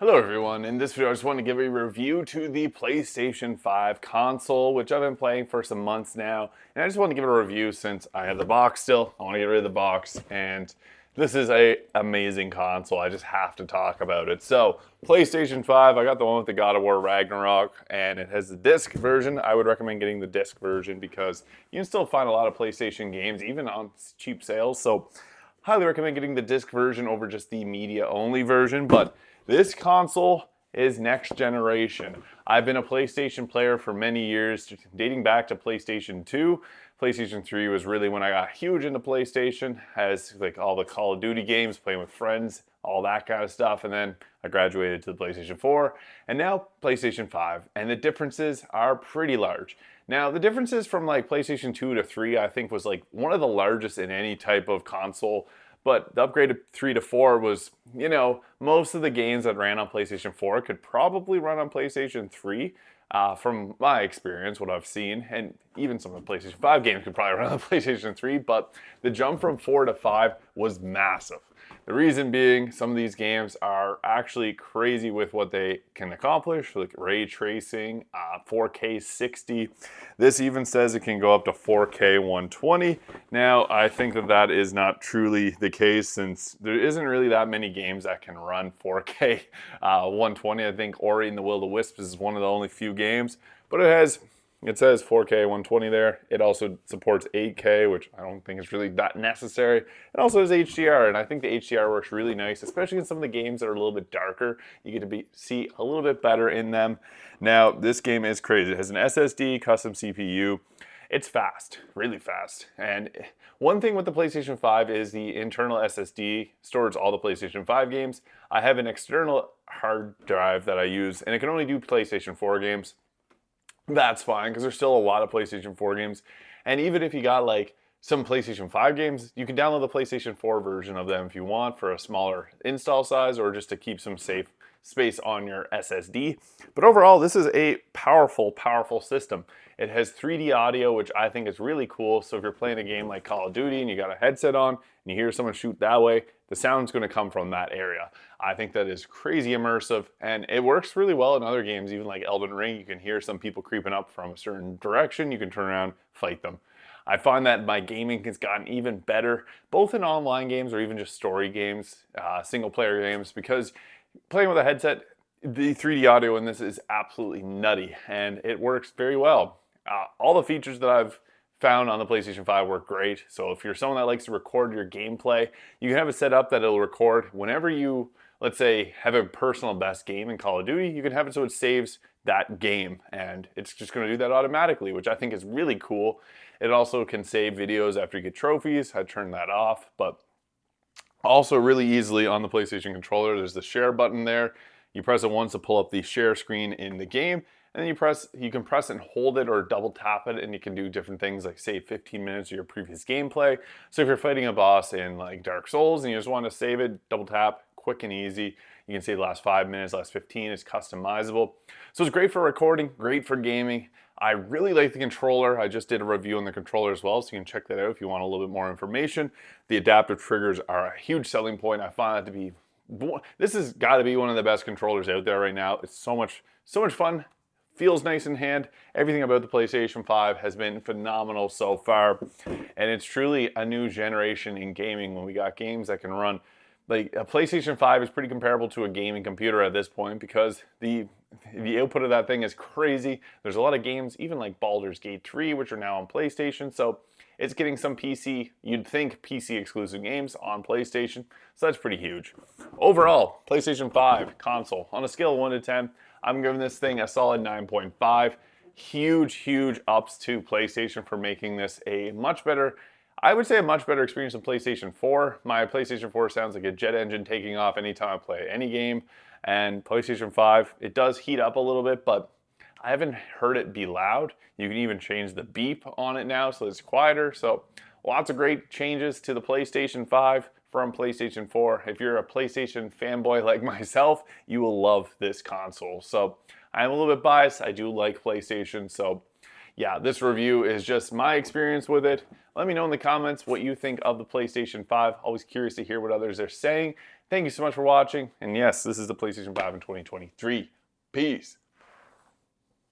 Hello everyone, in this video I just want to give a review to the PlayStation 5 console, which I've been playing for some months now, and I just want to give it a review since I have the box still. I want to get rid of the box, and this is a amazing console. I just have to talk about it. So, PlayStation 5, I got the one with the God of War Ragnarok, and it has the disc version. I would recommend getting the disc version because you can still find a lot of PlayStation games, even on cheap sales, so highly recommend getting the disc version over just the media only version. But this console is next generation. I've been a PlayStation player for many years, dating back to PlayStation 2. PlayStation 3 was really when I got huge into PlayStation, as like all the Call of Duty games, playing with friends, all that kind of stuff. And then I graduated to the PlayStation 4 and now PlayStation 5. And the differences are pretty large. Now, the differences from like PlayStation 2 to 3, I think was like one of the largest in any type of console. But the upgrade to 3 to 4 was, most of the games that ran on PlayStation 4 could probably run on PlayStation 3. From my experience, what I've seen, and even some of the PlayStation 5 games could probably run on PlayStation 3, but the jump from 4 to 5 was massive. The reason being, some of these games are actually crazy with what they can accomplish, like ray tracing, 4K 60. This even says it can go up to 4K 120. Now, I think that that is not truly the case since there isn't really that many games that can run 4K 120. I think Ori and the Will of the Wisps is one of the only few games, but it says 4K 120 there. It also supports 8K, which I don't think is really that necessary. It also has HDR, and I think the HDR works really nice, especially in some of the games that are a little bit darker. You get to see a little bit better in them. Now, this game is crazy. It has an SSD, custom CPU. It's fast, really fast. And one thing with the PlayStation 5 is the internal SSD stores all the PlayStation 5 games. I have an external hard drive that I use, and it can only do PlayStation 4 games. That's fine because there's still a lot of PlayStation 4 games. And even if you got like some PlayStation 5 games, you can download the PlayStation 4 version of them if you want for a smaller install size or just to keep some safe space on your SSD. But overall, this is a powerful, powerful system. It has 3D audio, which I think is really cool. So if you're playing a game like Call of Duty and you got a headset on and you hear someone shoot that way, the sound's going to come from that area. I think that is crazy immersive, and it works really well in other games, even like Elden Ring. You can hear some people creeping up from a certain direction. You can turn around, fight them. I find that my gaming has gotten even better, both in online games or even just story games, single player games, because playing with a headset, the 3D audio in this is absolutely nutty, and it works very well. All the features that I've found on the PlayStation 5 work great. So if you're someone that likes to record your gameplay, you can have it set up that it'll record whenever you, let's say, have a personal best game in Call of Duty. You can have it so it saves that game, and it's just going to do that automatically, which I think is really cool. It also can save videos after you get trophies. I turned that off, but also really easily on the PlayStation controller, there's the share button there. You press it once to pull up the share screen in the game, and then you can press and hold it or double tap it, and you can do different things like save 15 minutes of your previous gameplay. So if you're fighting a boss in like Dark Souls and you just want to save it, double tap, quick and easy. You can save the last 5 minutes, last 15, it's customizable. So it's great for recording, great for gaming. I really like the controller. I just did a review on the controller as well, so you can check that out if you want a little bit more information. The adaptive triggers are a huge selling point. I find that to be, this has got to be one of the best controllers out there right now. It's so much fun. Feels nice in hand. Everything about the PlayStation 5 has been phenomenal so far. And it's truly a new generation in gaming when we got games that can run. Like a PlayStation 5 is pretty comparable to a gaming computer at this point because the output of that thing is crazy. There's a lot of games, even like Baldur's Gate 3, which are now on PlayStation. So it's getting some PC, you'd think PC exclusive games on PlayStation. So that's pretty huge. Overall, PlayStation 5 console, on a scale of 1 to 10, I'm giving this thing a solid 9.5. Huge ups to PlayStation for making this a much better, I would say a much better experience than PlayStation 4. My PlayStation 4 sounds like a jet engine taking off anytime I play any game. And PlayStation 5, it does heat up a little bit, but I haven't heard it be loud. You can even change the beep on it now so it's quieter. So lots of great changes to the PlayStation 5 from PlayStation 4. If you're a PlayStation fanboy like myself, you will love this console. So I'm a little bit biased. I do like PlayStation. So yeah, this review is just my experience with it. Let me know in the comments what you think of the PlayStation 5. Always curious to hear what others are saying. Thank you so much for watching. And yes, this is the PlayStation 5 in 2023. Peace.